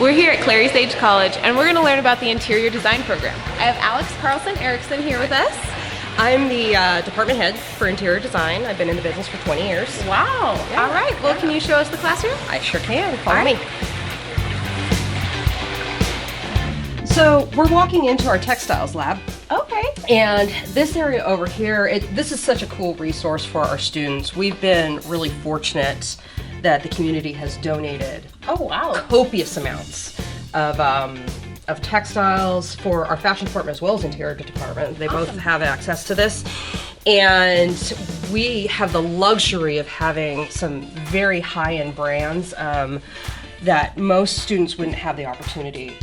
We're here at Clary Sage College, and we're going to learn about the interior design program. I have Alex Carlson Erickson here with us. I'm the department head for interior design. I've been in the business for 20 years. Wow. Yeah. All right. Well, can you show us the classroom? I sure can. Follow me. So we're walking into our textiles lab. Okay. And this area over here, this is such a cool resource for our students. We've been really fortunate that the community has donated copious amounts of textiles for our fashion department as well as interior department. They both have access to this. And we have the luxury of having some very high-end brands that most students wouldn't have the opportunity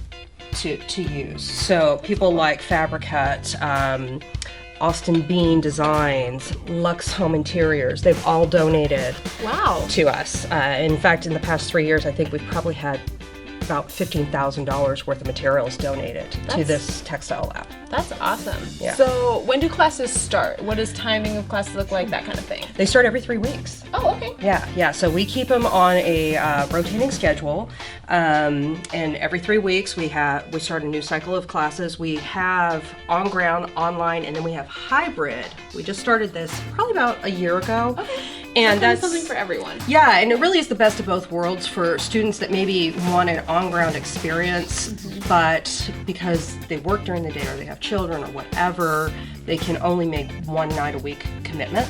to use. So people like Fabricut, Austin Bean Designs, Lux Home Interiors, they've all donated to us. In fact, in the past 3 years, I think we've probably had about $15,000 worth of materials donated to this textile lab. That's awesome. Yeah. So when do classes start? What does timing of classes look like? That kind of thing. They start every 3 weeks. Oh, okay. Yeah. So we keep them on a rotating schedule, and every 3 weeks we start a new cycle of classes. We have on ground, online, and then we have hybrid. We just started this probably about a year ago. Okay. And that's something for everyone. Yeah, and it really is the best of both worlds for students that maybe want an on-ground experience, but because they work during the day or they have children or whatever, they can only make one night a week commitment.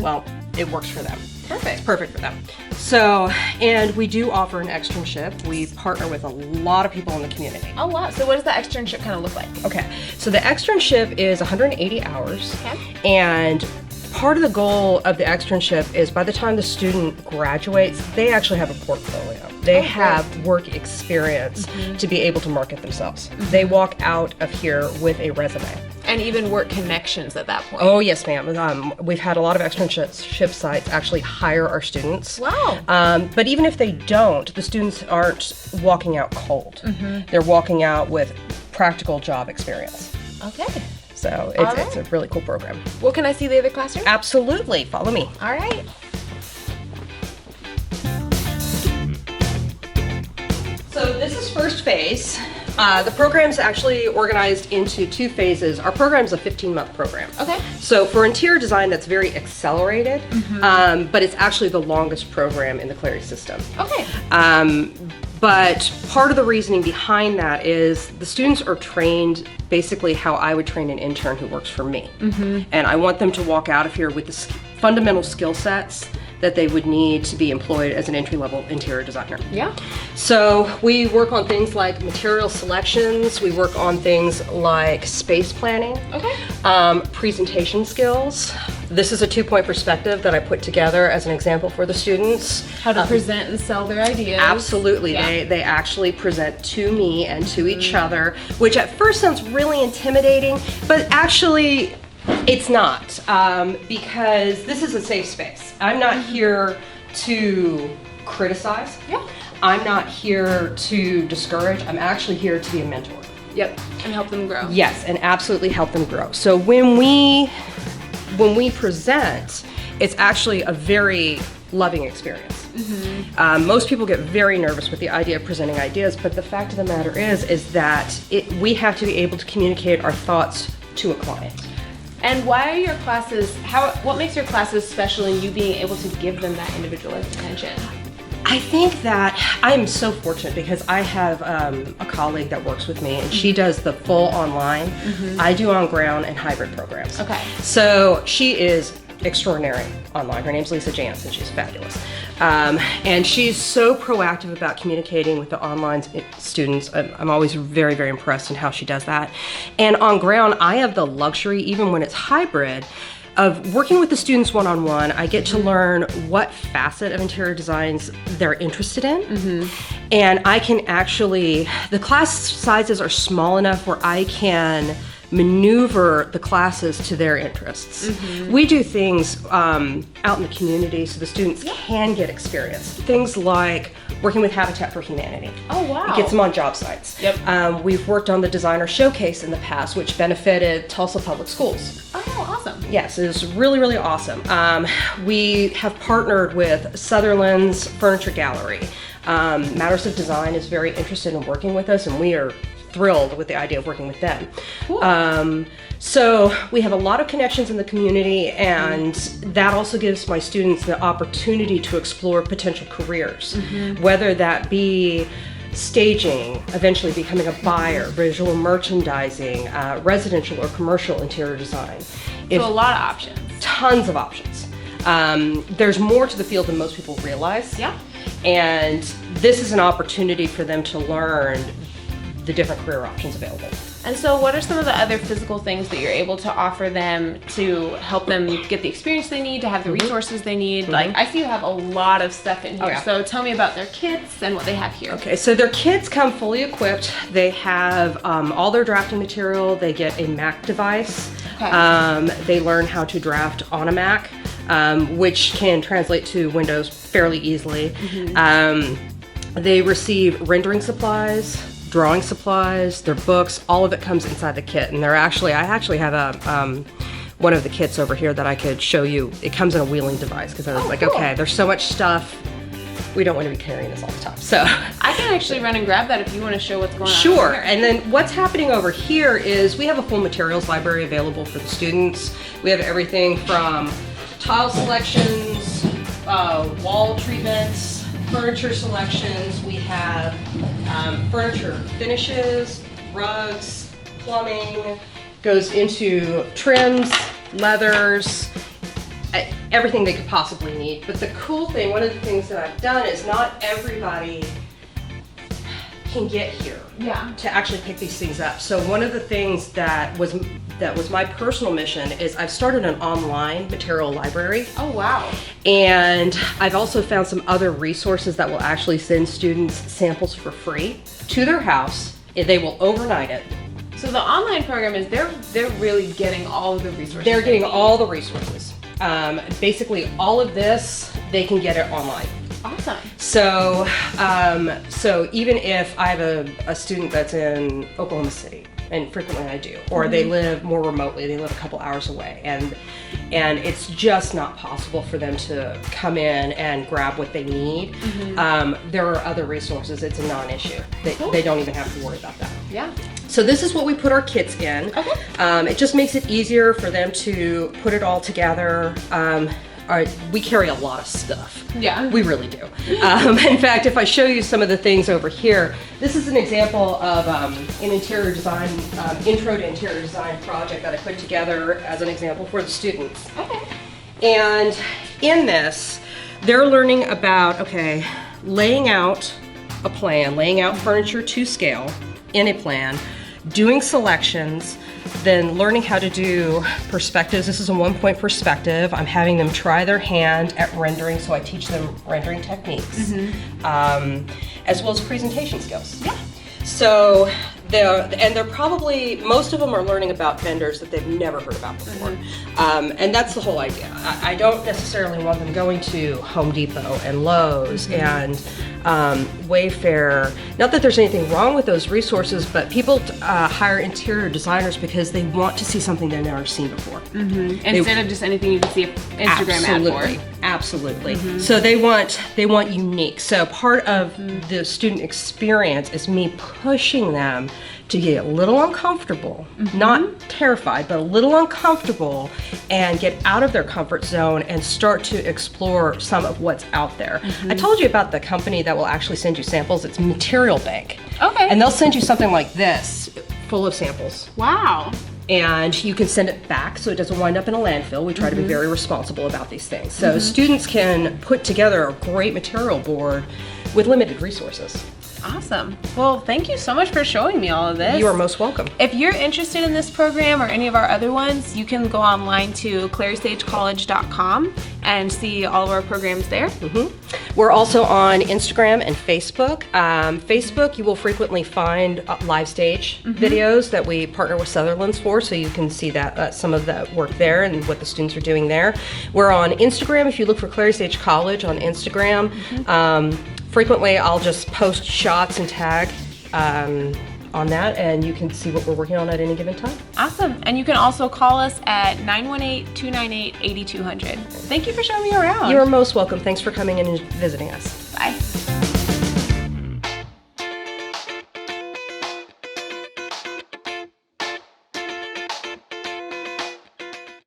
Well, it works for them. Perfect. It's perfect for them. So, and we do offer an externship. We partner with a lot of people in the community. Oh, wow. So what does the externship kind of look like? Okay, so the externship is 180 hours. Okay. And part of the goal of the externship is by the time the student graduates, they actually have a portfolio. They have work experience to be able to market themselves. They walk out of here with a resume. And even work connections at that point. Oh, yes, ma'am. We've had a lot of externship sites actually hire our students. Wow. But even if they don't, the students aren't walking out cold. They're walking out with practical job experience. Okay. So it's a really cool program. Well, can I see the other classroom? Absolutely. Follow me. All right. So this is first phase. The program's actually organized into 2 phases. Our program's a 15-month program. Okay. So for interior design, that's very accelerated, but it's actually the longest program in the Clary system. Okay. But part of the reasoning behind that is the students are trained basically how I would train an intern who works for me. And I want them to walk out of here with the fundamental skill sets that they would need to be employed as an entry-level interior designer. Yeah. So we work on things like material selections, we work on things like space planning, presentation skills. This is a 2-point perspective that I put together as an example for the students. How to present and sell their ideas. Absolutely. Yeah. They actually present to me and to each other, which at first sounds really intimidating, but actually it's not, because this is a safe space. I'm not here to criticize. Yeah. I'm not here to discourage. I'm actually here to be a mentor. Yep. And help them grow. Yes, and absolutely help them grow. So when we present, it's actually a very loving experience. Most people get very nervous with the idea of presenting ideas, but the fact of the matter is that we have to be able to communicate our thoughts to a client. And why are your classes, what makes your classes special in you being able to give them that individualized attention? I think that I'm so fortunate because I have a colleague that works with me and she does the full online. I do on ground and hybrid programs. Okay. So she is extraordinary online. Her name's Lisa Jansen. She's fabulous. And she's so proactive about communicating with the online students. I'm always very, very impressed in how she does that. And on ground, I have the luxury, even when it's hybrid, of working with the students one-on-one. I get to learn what facet of interior designs they're interested in. And I can actually, the class sizes are small enough where I can maneuver the classes to their interests. We do things out in the community so the students can get experience. Things like working with Habitat for Humanity. Oh, wow. It gets them on job sites. We've worked on the Designer Showcase in the past, which benefited Tulsa Public Schools. Oh, awesome. Yes, it was really, really awesome. We have partnered with Sutherland's Furniture Gallery. Matters of Design is very interested in working with us, and we are thrilled with the idea of working with them. Cool. So we have a lot of connections in the community, and that also gives my students the opportunity to explore potential careers, whether that be staging, eventually becoming a buyer, visual merchandising, residential or commercial interior design. So a lot of options. Tons of options. There's more to the field than most people realize. Yeah. And this is an opportunity for them to learn the different career options available. And so what are some of the other physical things that you're able to offer them to help them get the experience they need, to have the resources they need? Like, I see you have a lot of stuff in here. Oh, yeah. So tell me about their kits and what they have here. Okay, so their kits come fully equipped. They have all their drafting material. They get a Mac device. Okay. They learn how to draft on a Mac, which can translate to Windows fairly easily. They receive rendering supplies, drawing supplies, their books, all of it comes inside the kit. And I actually have a one of the kits over here that I could show you. It comes in a wheeling device because I was like, cool. okay, there's so much stuff. We don't want to be carrying this all the time. So I can actually run and grab that if you want to show what's going on. sure. over here. And then what's happening over here is we have a full materials library available for the students. We have everything from tile selections, wall treatments, furniture selections. We have furniture finishes, rugs, plumbing, goes into trims, leathers, everything they could possibly need. But the cool thing, one of the things that I've done is not everybody can get here to actually pick these things up. So one of the things that was my personal mission is I've started an online material library. Oh, wow. And I've also found some other resources that will actually send students samples for free to their house. They will overnight it. So the online program is they're really getting all of the resources. They're getting they need. all the resources. Basically all of this, they can get it online. Awesome. So, so even if I have a student that's in Oklahoma City, and frequently I do, or they live more remotely, they live a couple hours away, and it's just not possible for them to come in and grab what they need. There are other resources. It's a non-issue. They don't even have to worry about that. Yeah. So this is what we put our kits in. Okay. It just makes it easier for them to put it all together. We carry a lot of stuff. Yeah. We really do. In fact, if I show you some of the things over here, this is an example of an interior design, intro to interior design project that I put together as an example for the students. Okay. And in this, they're learning about, laying out a plan, laying out furniture to scale in a plan, doing selections, then learning how to do perspectives. This is a 1-point perspective. I'm having them try their hand at rendering, so I teach them rendering techniques, as well as presentation skills. Yeah. So they're probably, most of them are learning about vendors that they've never heard about before. And that's the whole idea. I don't necessarily want them going to Home Depot and Lowe's and Wayfair. Not that there's anything wrong with those resources, but people hire interior designers because they want to see something they've never seen before. Instead of just anything you can see an Instagram ad for. Absolutely. So they want unique. So part of the student experience is me pushing them to get a little uncomfortable, not terrified, but a little uncomfortable, and get out of their comfort zone and start to explore some of what's out there. I told you about the company that will actually send you samples. It's Material Bank. Okay. And they'll send you something like this, full of samples. Wow. And you can send it back so it doesn't wind up in a landfill. We try to be very responsible about these things. So students can put together a great material board with limited resources. Awesome. Well, thank you so much for showing me all of this. You are most welcome. If you're interested in this program or any of our other ones, you can go online to clarysagecollege.com and see all of our programs there. We're also on Instagram and Facebook. Facebook, you will frequently find live stage videos that we partner with Sutherland's for, so you can see that some of the work there and what the students are doing there. We're on Instagram. If you look for Clary Sage College on Instagram, frequently I'll just post shots and tag on that, and you can see what we're working on at any given time. Awesome. And you can also call us at 918-298-8200. Thank you for showing me around. You are most welcome. Thanks for coming in and visiting us. Bye.